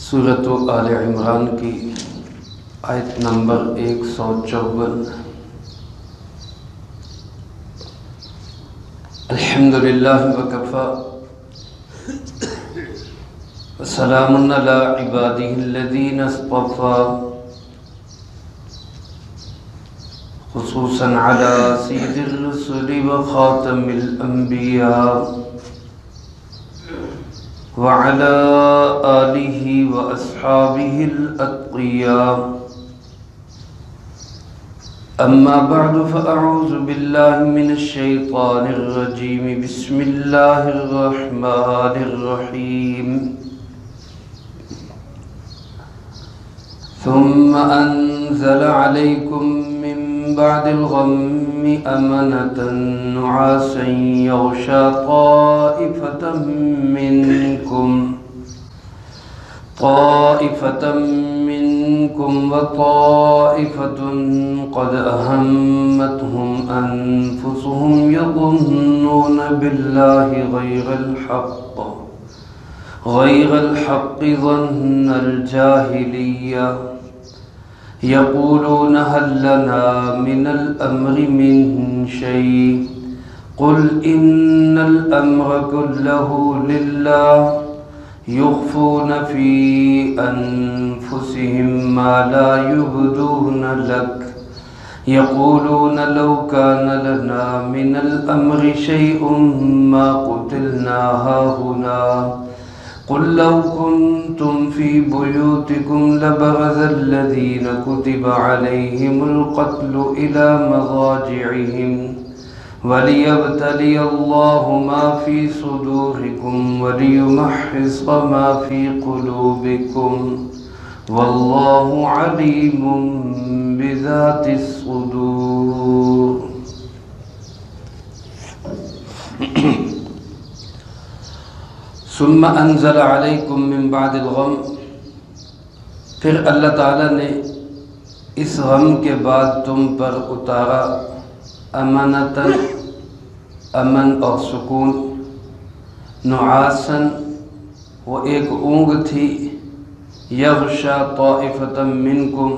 سورۃ آل عمران کی آیت نمبر 154۔ الحمدللہ وکفی وسلام علی عبادہ الذین اصطفی، خصوصاً علی سید الرسل وخاتم الانبیاء وعلى آلہ واصحابہ الاتقیاء، اما بعد فاعوذ باللہ من الشیطان الرجیم، بسم اللہ الرحمن الرحیم۔ ثم انزل علیکم من بعد الغم أمنة نعاسا يغشى طائفة منكم وطائفة قد أهمتهم أنفسهم يظنون بالله غير الحق ظن الجاهلية، يقولون هل لنا من الأمر من شيء، قل إن الأمر كله لله، يخفون في أنفسهم ما لا يبدون لك، يقولون لو كان لنا من الأمر شيء ما قتلنا هاهنا، قل لو كنتم في بيوتكم لبرز الذين كتب عليهم القتل إلى مضاجعهم وليبتلي الله ما في صدوركم وليمحص ما في قلوبكم والله عليم بذات الصدور۔ ثم انزل علیکم من بعد الغم، پھر اللہ تعالیٰ نے اس غم کے بعد تم پر اتارا امنتاً، امن اور سکون، نعاساً، وہ ایک اونگ تھی، یغشا طائفة منکم،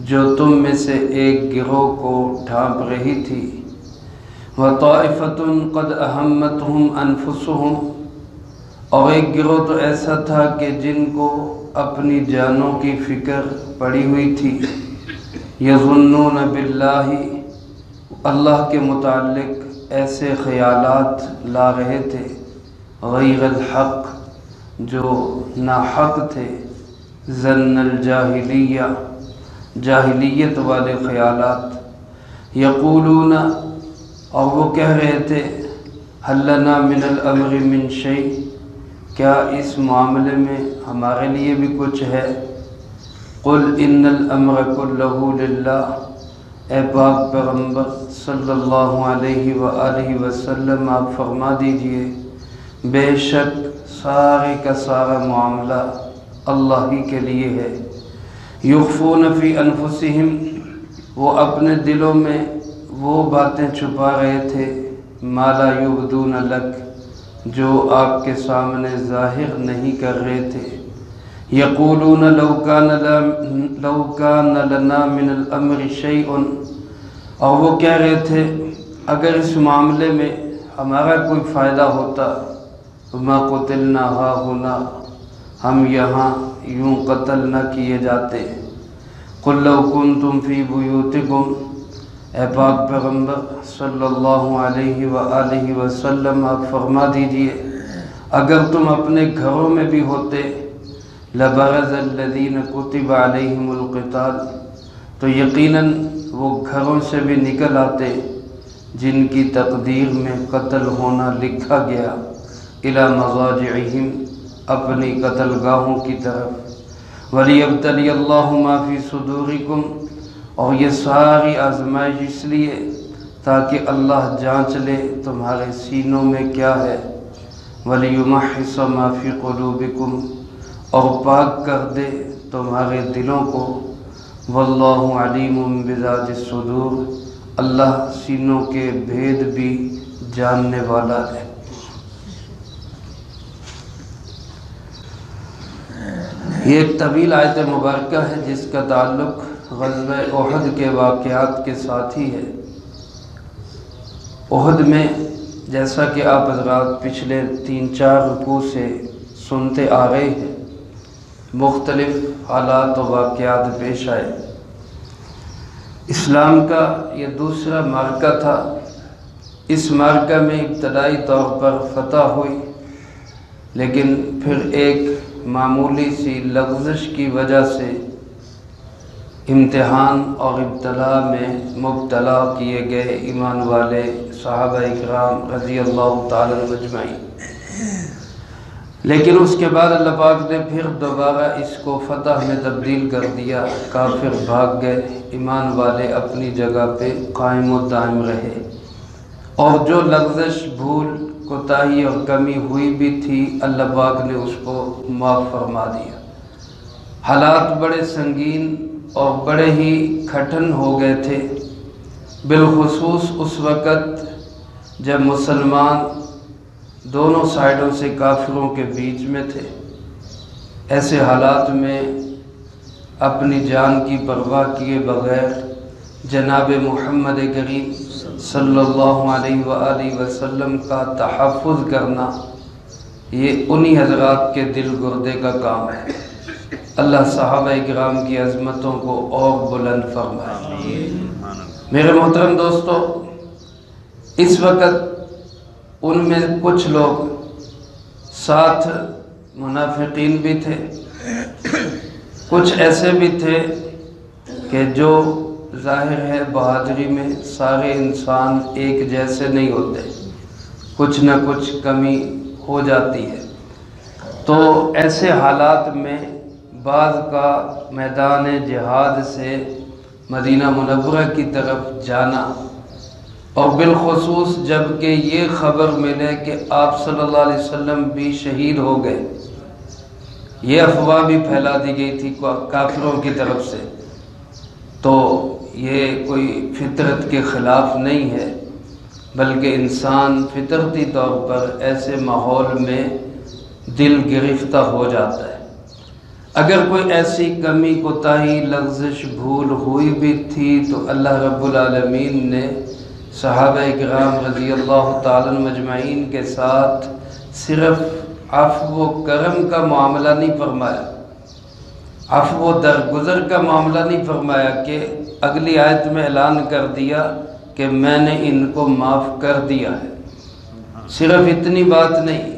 جو تم میں سے ایک گروہ کو ڈھانپ رہی تھی، وطائفة قد اہمتهم انفسهم، اور ایک گروہ تو ایسا تھا کہ جن کو اپنی جانوں کی فکر پڑی ہوئی تھی، یظنون باللہ، اللہ کے متعلق ایسے خیالات لا رہے تھے، غیر الحق، جو ناحق تھے، ظن الجاہلیہ، جاہلیت والے خیالات، یقولون، اور وہ کہہ رہے تھے، هل لنا من الامر من شیء، کیا اس معاملے میں ہمارے لیے بھی کچھ ہے؟ قل ان الامر کلہ للہ، اے پاک پیغمبر صلی اللہ علیہ وآلہ وسلم آپ فرما دیجئے، بے شک سارے کا سارا معاملہ اللہ ہی کے لیے ہے۔ یخفون فی انفسہم، وہ اپنے دلوں میں وہ باتیں چھپا رہے تھے، ما لا یبدون لک، جو آپ کے سامنے ظاہر نہیں کر رہے تھے، یقولون لو کان لنا من الامر شیء، اور وہ کہہ رہے تھے اگر اس معاملے میں ہمارا کوئی فائدہ ہوتا، ما قتلنا ہاہنا، ہم یہاں یوں قتل نہ کیے جاتے۔ قل لو کنتم فی بیوتکم، اے پاک پیغمبر صلی اللہ علیہ وآلہ وسلم آپ فرما دیجئے، اگر تم اپنے گھروں میں بھی ہوتے، لبرز الذین کتب علیہم القتال، تو یقیناً وہ گھروں سے بھی نکل آتے جن کی تقدیر میں قتل ہونا لکھا گیا، الی مضاجعہم، اپنی قتل گاہوں کی طرف، ولیبتلی اللہ ما فی صدورکم، اور یہ ساری آزمائش اس لیے تاکہ اللہ جانچ لے تمہارے سینوں میں کیا ہے، وَلِيُمَحِّصَ مَا فِي قُلُوبِكُمْ، اور پاک کر دے تمہارے دلوں کو، وَاللَّهُ عَلِيمٌ بِذَاتِ الصُّدُورِ، اللہ سینوں کے بھید بھی جاننے والا ہے۔ یہ ایک طویل آیت مبارکہ ہے جس کا تعلق غزوہ احد کے واقعات کے ساتھ ہی ہے۔ احد میں جیسا کہ آپ حضرات پچھلے 3-4 رکوع سے سنتے آ رہے ہیں، مختلف حالات و واقعات پیش آئے۔ اسلام کا یہ دوسرا معرکہ تھا۔ اس معرکہ میں ابتدائی طور پر فتح ہوئی، لیکن پھر ایک معمولی سی لغزش کی وجہ سے امتحان اور ابتلا میں مبتلا کیے گئے ایمان والے صحابہ اکرام رضی اللہ تعالی عنہم اجمعین۔ لیکن اس کے بعد اللہ پاک نے پھر دوبارہ اس کو فتح میں تبدیل کر دیا۔ کافر بھاگ گئے، ایمان والے اپنی جگہ پہ قائم و دائم رہے، اور جو لغزش، بھول، کوتاہی اور کمی ہوئی بھی تھی اللہ پاک نے اس کو معاف فرما دیا۔ حالات بڑے سنگین اور بڑے ہی کٹھن ہو گئے تھے، بالخصوص اس وقت جب مسلمان دونوں سائڈوں سے کافروں کے بیچ میں تھے۔ ایسے حالات میں اپنی جان کی پرواہ کیے بغیر جناب محمد کریم صلی اللہ علیہ وآلہ وسلم کا تحفظ کرنا، یہ انہی حضرات کے دل گردے کا کام ہے۔ اللہ صحابہ اکرام کی عظمتوں کو اور بلند فرمائے۔ میرے محترم دوستو، اس وقت ان میں کچھ لوگ ساتھ منافقین بھی تھے، کچھ ایسے بھی تھے کہ جو ظاہر ہے بہادری میں سارے انسان ایک جیسے نہیں ہوتے، کچھ نہ کچھ کمی ہو جاتی ہے۔ تو ایسے حالات میں بعض کا میدان جہاد سے مدینہ منورہ کی طرف جانا، اور بالخصوص جب کہ یہ خبر ملے کہ آپ صلی اللہ علیہ وسلم بھی شہید ہو گئے، یہ افواہ بھی پھیلا دی گئی تھی کافروں کی طرف سے، تو یہ کوئی فطرت کے خلاف نہیں ہے، بلکہ انسان فطرتی طور پر ایسے ماحول میں دل گرفتہ ہو جاتا ہے۔ اگر کوئی ایسی کمی، کوتاہی، لغزش، بھول ہوئی بھی تھی تو اللہ رب العالمین نے صحابہ اکرام رضی اللہ تعالیٰ عنہم اجمعین کے ساتھ صرف عفو و کرم کا معاملہ نہیں فرمایا، عفو و درگزر کا معاملہ نہیں فرمایا کہ اگلی آیت میں اعلان کر دیا کہ میں نے ان کو معاف کر دیا ہے۔ صرف اتنی بات نہیں،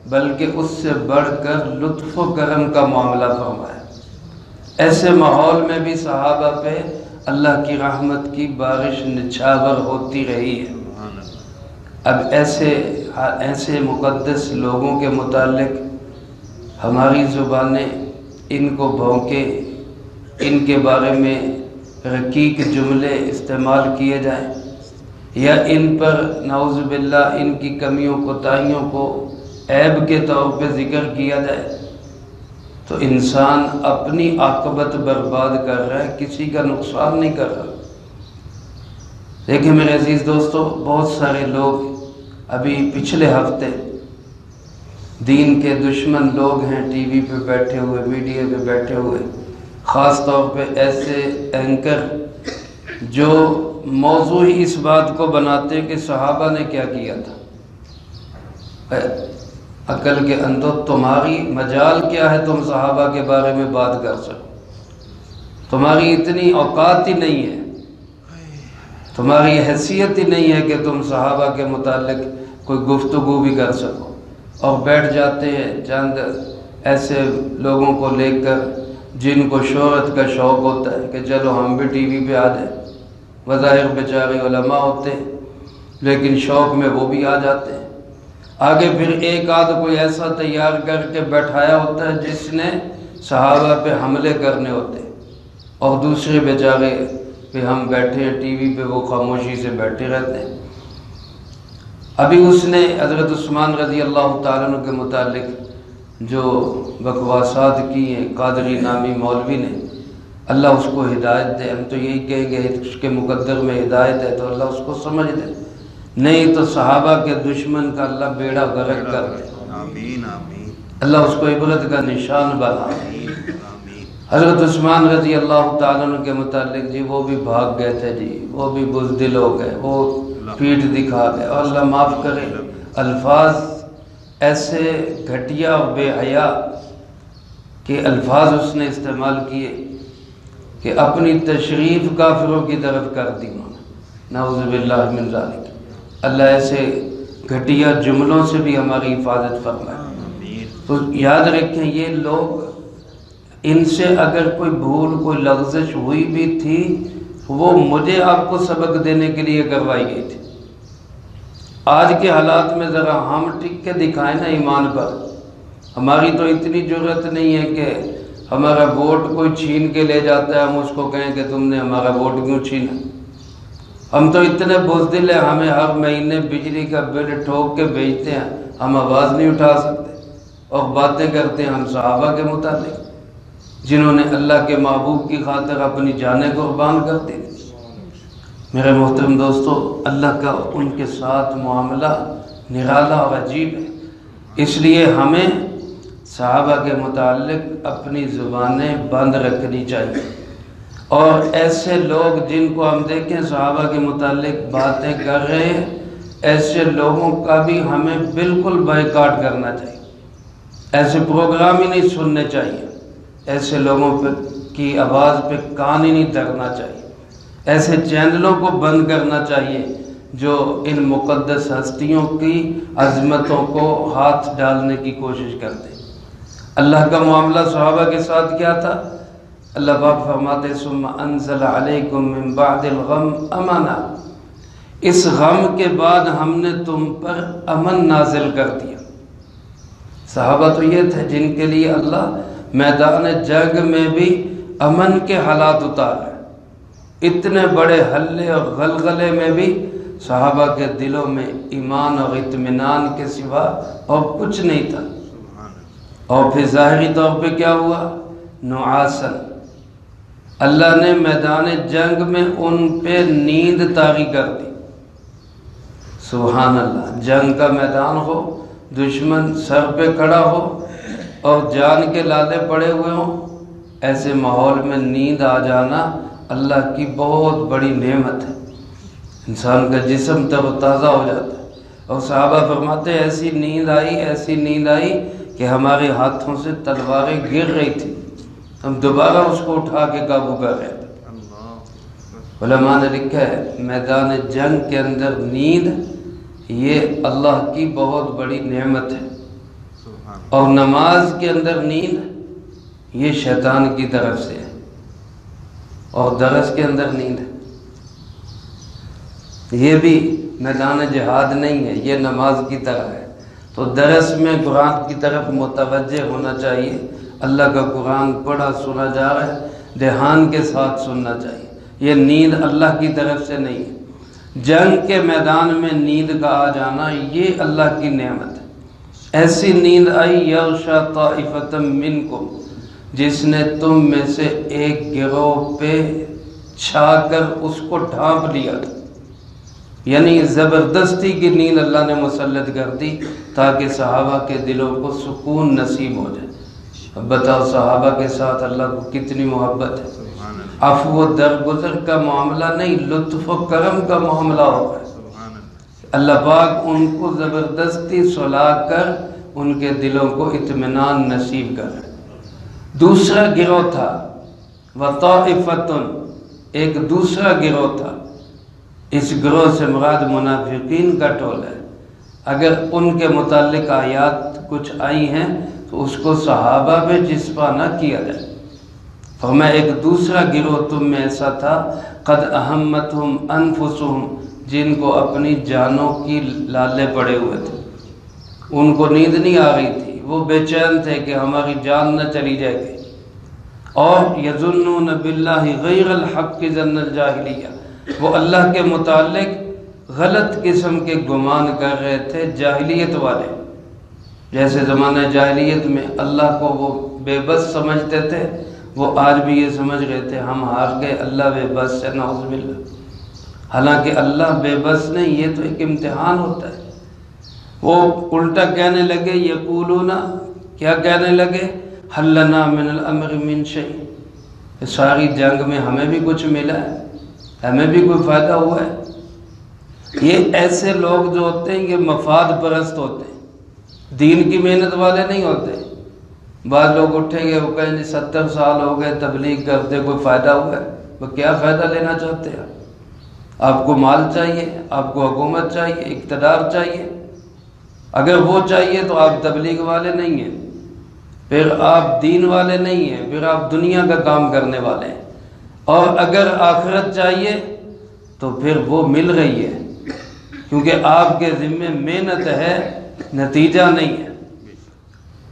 بلکہ اس سے بڑھ کر لطف و کرم کا معاملہ فرمایا۔ ایسے ماحول میں بھی صحابہ پہ اللہ کی رحمت کی بارش نچھاور ہوتی رہی ہے۔ اب ایسے مقدس لوگوں کے متعلق ہماری زبانیں ان کو بھونکے، ان کے بارے میں رقیق جملے استعمال کیے جائیں، یا ان پر نعوذ باللہ ان کی کمیوں کوتاہیوں کو عیب کے طور پہ ذکر کیا جائے، تو انسان اپنی عاقبت برباد کر رہا ہے، کسی کا نقصان نہیں کر رہا۔ دیکھیں میرے عزیز دوستو، بہت سارے لوگ ابھی پچھلے ہفتے دین کے دشمن لوگ ہیں، ٹی وی پہ بیٹھے ہوئے، میڈیا پہ بیٹھے ہوئے، خاص طور پہ ایسے اینکر جو موضوع ہی اس بات کو بناتے کہ صحابہ نے کیا کیا تھا۔ عقل کے اندر تمہاری مجال کیا ہے تم صحابہ کے بارے میں بات کر سکو؟ تمہاری اتنی اوقات ہی نہیں ہے، تمہاری حیثیت ہی نہیں ہے کہ تم صحابہ کے متعلق کوئی گفتگو بھی کر سکو، اور بیٹھ جاتے ہیں چند ایسے لوگوں کو لے کر جن کو شہرت کا شوق ہوتا ہے کہ چلو ہم بھی ٹی وی پہ آ جائیں۔ بظاہر بیچارے علماء ہوتے ہیں، لیکن شوق میں وہ بھی آ جاتے ہیں۔ آگے پھر ایک آدھ کوئی ایسا تیار کر کے بیٹھایا ہوتا ہے جس نے صحابہ پہ حملے کرنے ہوتے ہیں، اور دوسرے بیچارے کہ ہم بیٹھے ہیں ٹی وی پہ، وہ خاموشی سے بیٹھے رہتے ہیں۔ ابھی اس نے حضرت عثمان رضی اللہ تعالیٰ عنہ کے متعلق جو بکواسات کی ہیں قادری نامی مولوی نے، اللہ اس کو ہدایت دے۔ ہم تو یہی کہیں گے اس کے مقدر میں ہدایت ہے تو اللہ اس کو سمجھ دے، نہیں تو صحابہ کے دشمن کا اللہ بیڑا غرق کر دے، آمین آمین۔ اللہ اس کو عبرت کا نشان بنا۔ حضرت عثمان رضی اللہ تعالیٰ عنہ کے متعلق جی وہ بھی بھاگ گئے تھے جی، وہ بھی بزدل ہو گئے، وہ پیٹھ دکھا گئے، اور اللہ معاف کرے الفاظ ایسے گھٹیا اور بے حیا کہ الفاظ اس نے استعمال کیے کہ اپنی تشریف کافروں کی طرف کر دی انہوں نے، نعوذ باللہ من ذالک۔ اللہ ایسے گھٹیا جملوں سے بھی ہماری حفاظت فرمائے۔ تو یاد رکھیں یہ لوگ، ان سے اگر کوئی بھول کوئی لغزش ہوئی بھی تھی وہ مجھے آپ کو سبق دینے کے لیے کروائی گئی تھی۔ آج کے حالات میں ذرا ہم ٹک کے دکھائیں نا ایمان پر۔ ہماری تو اتنی جرت نہیں ہے کہ ہمارا ووٹ کوئی چھین کے لے جاتا ہے ہم اس کو کہیں کہ تم نے ہمارا ووٹ کیوں چھینا۔ ہم تو اتنے بزدل ہیں، ہمیں ہر مہینے بجلی کا بل ٹھوک کے بھیجتے ہیں، ہم آواز نہیں اٹھا سکتے اور باتیں کرتے ہیں ہم صحابہ کے متعلق جنہوں نے اللہ کے محبوب کی خاطر اپنی جانیں قربان کر دی۔ میرے محترم دوستو، اللہ کا ان کے ساتھ معاملہ نرالا اور عجیب ہے، اس لیے ہمیں صحابہ کے متعلق اپنی زبانیں بند رکھنی چاہیے، اور ایسے لوگ جن کو ہم دیکھیں صحابہ کے متعلق باتیں کر رہے ہیں، ایسے لوگوں کا بھی ہمیں بالکل بائیکاٹ کرنا چاہیے، ایسے پروگرام ہی نہیں سننے چاہیے، ایسے لوگوں کی آواز پہ کان ہی نہیں دھرنا چاہیے، ایسے چینلوں کو بند کرنا چاہیے جو ان مقدس ہستیوں کی عظمتوں کو ہاتھ ڈالنے کی کوشش کرتے۔ اللہ کا معاملہ صحابہ کے ساتھ کیا تھا؟ اللہ پاک فرماتے ثم انزل علیکم من بعد الغم امانا، اس غم کے بعد ہم نے تم پر امن نازل کر دیا۔ صحابہ تو یہ تھے جن کے لیے اللہ میدان جنگ میں بھی امن کے حالات اتار ہے، اتنے بڑے حلے اور غلغلے میں بھی صحابہ کے دلوں میں ایمان اور اطمینان کے سوا اور کچھ نہیں تھا۔ اور پھر ظاہری طور پہ کیا ہوا؟ نعاسن، اللہ نے میدان جنگ میں ان پہ نیند طاری کر دی۔ سبحان اللہ، جنگ کا میدان ہو، دشمن سر پہ کھڑا ہو اور جان کے لالے پڑے ہوئے ہوں، ایسے ماحول میں نیند آ جانا اللہ کی بہت بڑی نعمت ہے، انسان کا جسم تر و تازہ ہو جاتا ہے۔ اور صحابہ فرماتے ایسی نیند آئی کہ ہمارے ہاتھوں سے تلواریں گر رہی تھی، ہم دوبارہ اس کو اٹھا کے قابو کر رہے تھے۔ علماء نے لکھا ہے میدان جنگ کے اندر نیند یہ اللہ کی بہت بڑی نعمت ہے، اور نماز کے اندر نیند یہ شیطان کی طرف سے ہے، اور درس کے اندر نیند ہے یہ بھی میدان جہاد نہیں ہے، یہ نماز کی طرح ہے۔ تو درس میں قرآن کی طرف متوجہ ہونا چاہیے، اللہ کا قرآن پڑھا سنا جا رہا ہے، دھیان کے ساتھ سننا چاہیے، یہ نیند اللہ کی طرف سے نہیں ہے۔ جنگ کے میدان میں نیند کا آ جانا یہ اللہ کی نعمت ہے۔ ایسی نیند آئی یغشا طائفۃ منکم، جس نے تم میں سے ایک گروہ پہ چھا کر اس کو ڈھانپ لیا، یعنی زبردستی کی نیند اللہ نے مسلط کر دی تاکہ صحابہ کے دلوں کو سکون نصیب ہو جائے۔ اب بتاؤ صحابہ کے ساتھ اللہ کو کتنی محبت ہے۔ عفو و درگزر کا معاملہ نہیں، لطف و کرم کا معاملہ ہوگا۔ اللہ پاک ان کو زبردستی سلا کر ان کے دلوں کو اطمینان نصیب کرے۔ دوسرا گروہ تھا وَطَائِفَةٌ، ایک دوسرا گروہ تھا، اس گروہ سے مراد منافقین کا ٹول ہے۔ اگر ان کے متعلق آیات کچھ آئی ہیں تو اس کو صحابہ پہ چسپاں نہ کیا جائے۔ فرمایا ایک دوسرا گروہ تم میں ایسا تھا قد اہمتہم انفسہم، جن کو اپنی جانوں کی لالے پڑے ہوئے تھے، ان کو نیند نہیں آ رہی تھی، وہ بے چین تھے کہ ہماری جان نہ چلی جائے گی۔ اور یظنون باللہ غیر الحق ظن الجاہلیہ، وہ اللہ کے متعلق غلط قسم کے گمان کر رہے تھے جاہلیت والے، جیسے زمانہ جاہلیت میں اللہ کو وہ بے بس سمجھتے تھے، وہ آج بھی یہ سمجھ رہے تھے ہم ہار گئے، اللہ بے بس ہے، نعوذ باللہ۔ حالانکہ اللہ بے بس نہیں، یہ تو ایک امتحان ہوتا ہے۔ وہ الٹا کہنے لگے یقولون، کیا کہنے لگے؟ حل لنا من الامر من شیء، ساری جنگ میں ہمیں بھی کچھ ملا ہے، ہمیں بھی کوئی فائدہ ہوا ہے؟ یہ ایسے لوگ جو ہوتے ہیں یہ مفاد پرست ہوتے ہیں، دین کی محنت والے نہیں ہوتے۔ بعض لوگ اٹھیں گے، وہ کہیں جی 70 سال ہو گئے تبلیغ کرتے، کوئی فائدہ ہوا ہے؟ وہ کیا فائدہ لینا چاہتے ہیں؟ آپ کو مال چاہیے، آپ کو حکومت چاہیے، اقتدار چاہیے؟ اگر وہ چاہیے تو آپ تبلیغ والے نہیں ہیں، پھر آپ دین والے نہیں ہیں، پھر آپ دنیا کا کام کرنے والے ہیں۔ اور اگر آخرت چاہیے تو پھر وہ مل رہی ہے، کیونکہ آپ کے ذمے محنت ہے، نتیجہ نہیں ہے۔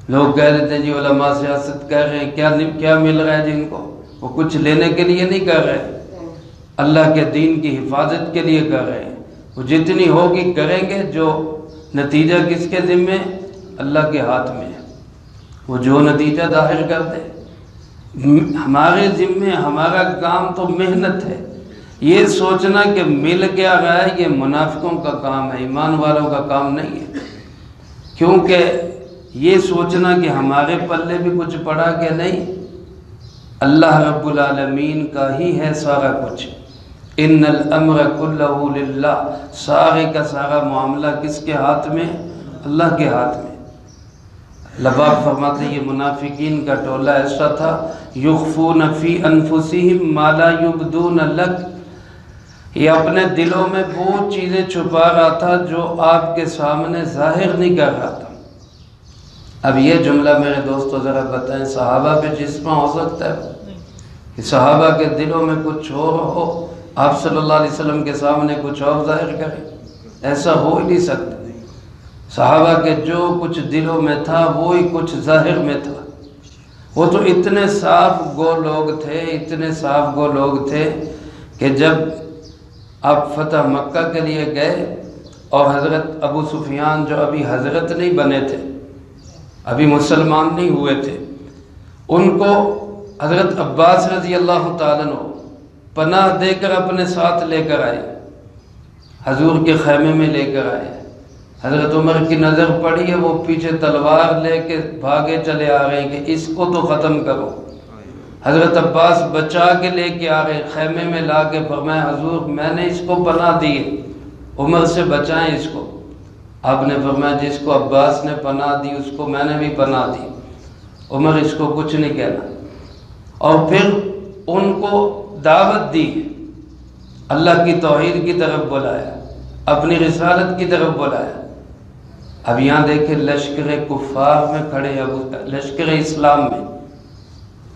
لوگ کہہ دیتے ہیں جی علماء سیاست کر رہے ہیں، کیا مل رہا ہے جن کو؟ وہ کچھ لینے کے لیے نہیں کر رہے، اللہ کے دین کی حفاظت کے لیے کر رہے ہیں۔ وہ جتنی ہوگی کریں گے، جو نتیجہ کس کے ذمے؟ اللہ کے ہاتھ میں ہے، وہ جو نتیجہ ظاہر کر دے۔ ہمارے ذمے ہمارا کام تو محنت ہے۔ یہ سوچنا کہ مل کیا رہا ہے یہ منافقوں کا کام ہے، ایمان والوں کا کام نہیں ہے۔ کیونکہ یہ سوچنا کہ ہمارے پلے بھی کچھ پڑا کہ نہیں، اللہ رب العالمین کا ہی ہے سارا کچھ۔ ان الامر کلہ للہ، سارے کا سارا معاملہ کس کے ہاتھ میں؟ اللہ کے ہاتھ میں۔ لباب فرماتے یہ منافقین کا ٹولہ ایسا تھا، یخفون فی انفسہم ما لا یبدون لک، یہ اپنے دلوں میں وہ چیزیں چھپا رہا تھا جو آپ کے سامنے ظاہر نہیں کر رہا تھا۔ اب یہ جملہ میرے دوستو ذرا بتائیں، صحابہ پہ جسمہ ہو سکتا ہے کہ صحابہ کے دلوں میں کچھ اور ہو، آپ صلی اللہ علیہ وسلم کے سامنے کچھ اور ظاہر کریں؟ ایسا ہو ہی نہیں سکتا۔ صحابہ کے جو کچھ دلوں میں تھا وہی کچھ ظاہر میں تھا۔ وہ تو اتنے صاف گو لوگ تھے، اتنے صاف گو لوگ تھے کہ جب آپ فتح مکہ کے لیے گئے اور حضرت ابو سفیان جو ابھی حضرت نہیں بنے تھے، ابھی مسلمان نہیں ہوئے تھے، ان کو حضرت عباس رضی اللہ تعالیٰ عنہ پناہ دے کر اپنے ساتھ لے کر آئے، حضور کے خیمے میں لے کر آئے۔ حضرت عمر کی نظر پڑی ہے، وہ پیچھے تلوار لے کے بھاگے چلے آ رہے ہیں کہ اس کو تو ختم کرو۔ حضرت عباس بچا کے لے کے آ رہے، خیمے میں لا کے فرمایا حضور میں نے اس کو پناہ دی ہے، عمر سے بچائیں اس کو۔ آپ نے فرمایا جس کو عباس نے پناہ دی اس کو میں نے بھی پناہ دی، عمر اس کو کچھ نہیں کہنا۔ اور پھر ان کو دعوت دی، اللہ کی توحید کی طرف بلایا، اپنی رسالت کی طرف بلایا۔ اب یہاں دیکھیں لشکر کفار میں کھڑے ہیں، لشکر اسلام میں،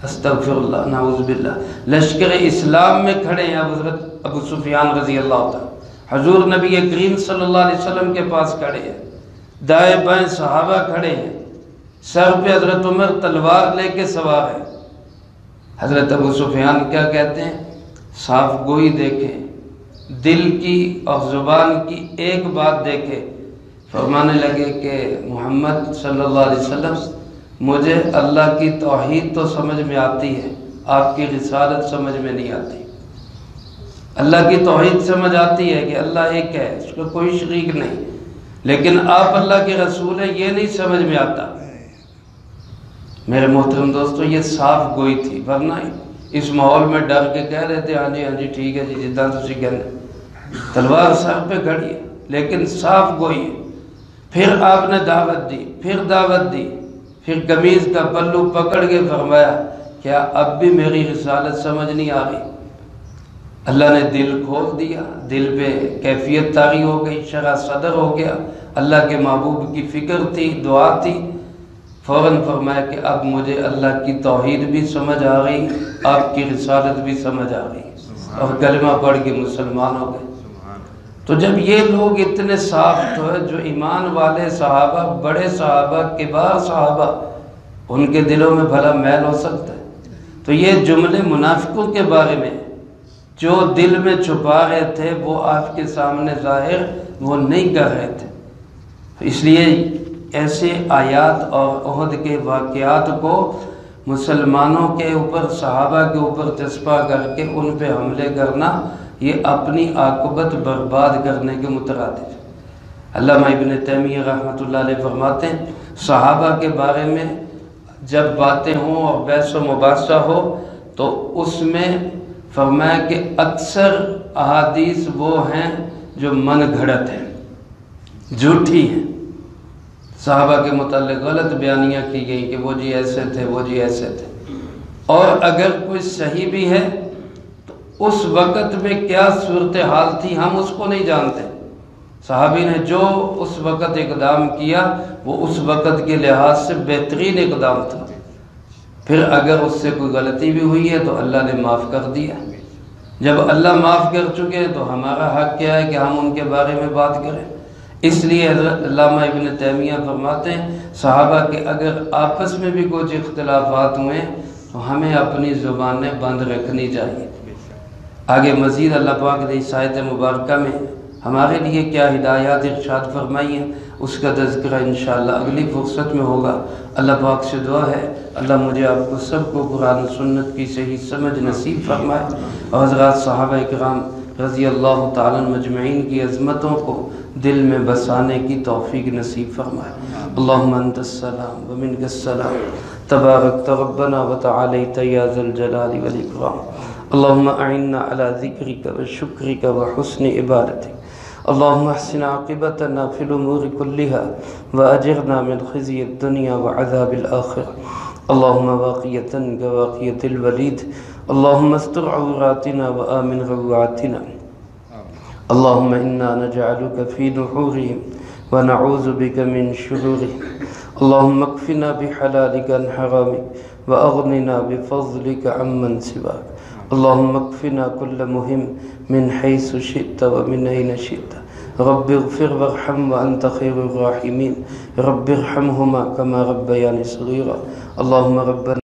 استغفر اللہ نعوذ باللہ، لشکر اسلام میں کھڑے ہیں حضرت ابو سفیان رضی اللہ تعالیٰ، حضور نبی کریم صلی اللہ علیہ وسلم کے پاس کھڑے ہیں، دائیں بائیں صحابہ کھڑے ہیں، سر پہ حضرت عمر تلوار لے کے سوار ہے۔ حضرت ابو سفیان کیا کہتے ہیں؟ صاف گوئی دیکھیں، دل کی اور زبان کی ایک بات دیکھیں، فرمانے لگے کہ محمد صلی اللہ علیہ وسلم مجھے اللہ کی توحید تو سمجھ میں آتی ہے، آپ کی رسالت سمجھ میں نہیں آتی۔ اللہ کی توحید سمجھ آتی ہے کہ اللہ ایک ہے، اس کا کوئی شریک نہیں، لیکن آپ اللہ کے رسول ہیں یہ نہیں سمجھ میں آتا۔ میرے محترم دوستو یہ صاف گوئی تھی، ورنہ اس ماحول میں ڈر کے کہہ رہے تھے ہاں جی ٹھیک ہے جی جداں تسی کہنے، تلوار سر پہ کھڑی ہے لیکن صاف گوئی ہے۔ پھر آپ نے دعوت دی، پھر دعوت دی، پھر قمیض کا پلو پکڑ کے فرمایا کیا اب بھی میری رسالت سمجھ نہیں آ رہی؟ اللہ نے دل کھول دیا، دل پہ کیفیت طاری ہو گئی، شرح صدر ہو گیا، اللہ کے محبوب کی فکر تھی، دعا تھی، فوراً فرمایا کہ اب مجھے اللہ کی توحید بھی سمجھ آ گئی، آپ کی رسالت بھی سمجھ آ گئی، اور کلمہ پڑھ کے مسلمان ہو گئے۔ تو جب یہ لوگ اتنے صاف تھے، جو ایمان والے صحابہ، بڑے صحابہ، کبار صحابہ، ان کے دلوں میں بھلا میل ہو سکتا ہے؟ تو یہ جملے منافقوں کے بارے میں، جو دل میں چھپا رہے تھے وہ آپ کے سامنے ظاہر وہ نہیں کر رہے تھے۔ اس لیے ایسے آیات اور احد کے واقعات کو مسلمانوں کے اوپر، صحابہ کے اوپر چسپاں کر کے ان پہ حملے کرنا یہ اپنی عاقبت برباد کرنے کے مترادف ہے۔ علامہ ابن تیمیہ رحمۃ اللہ علیہ فرماتے ہیں صحابہ کے بارے میں جب باتیں ہوں اور بحث و مباحثہ ہو تو اس میں فرمایا کہ اکثر احادیث وہ ہیں جو من گھڑت ہیں، جھوٹی ہیں، صحابہ کے متعلق غلط بیانیاں کی گئی کہ وہ جی ایسے تھے، وہ جی ایسے تھے، اور اگر کوئی صحیح بھی ہے تو اس وقت میں کیا صورتحال تھی ہم اس کو نہیں جانتے۔ صحابی نے جو اس وقت اقدام کیا وہ اس وقت کے لحاظ سے بہترین اقدام تھا، پھر اگر اس سے کوئی غلطی بھی ہوئی ہے تو اللہ نے معاف کر دیا۔ جب اللہ معاف کر چکے تو ہمارا حق کیا ہے کہ ہم ان کے بارے میں بات کریں۔ اس لیے حضرت علامہ ابن تیمیہ فرماتے ہیں صحابہ کے اگر آپس میں بھی کچھ اختلافات ہوئے تو ہمیں اپنی زبانیں بند رکھنی چاہیے۔ آگے مزید اللہ پاک نے اس آیت مبارکہ میں ہمارے لیے کیا ہدایات ارشاد فرمائی ہیں اس کا تذکرہ انشاءاللہ اگلی فرصت میں ہوگا۔ اللہ پاک سے دعا ہے اللہ مجھے آپ کو سب کو قرآن و سنت کی صحیح سمجھ نصیب فرمائے، اور حضرات صحابہ کرام رضی اللہ تعالیٰ مجمعین کی عظمتوں کو دل میں بسانے کی توفیق نصیب فرمائے۔ اللہم انت السلام ومنک السلام تبارکت ربنا وتعالیت یا ذا الجلال والاکرام۔ اللہم اعنا علی ذکرک وشکرک وحسن عبادتک۔ اللہم احسن عاقبتنا فی الامور کلہا واجرنا من خزی الدنیا وعذاب الآخرہ۔ اللہم واقیتا کواقیت الولید، اللہم استر عوراتنا وآمن روعاتنا۔ اللہم انا نجعلک فی نحورہم ونعوذ بک من شرورہم۔ اللہم اکفنا بحلالک عن حرامک واغننا بفضلک عمن سواک۔ اللہم اکفنا کل مہم من حیث شئت ومن این شئت۔ رب اغفر وارحم وانت خیر الراحمین۔ رب ارحمہما کما ربیانی صغیرا۔ اللہم ربنا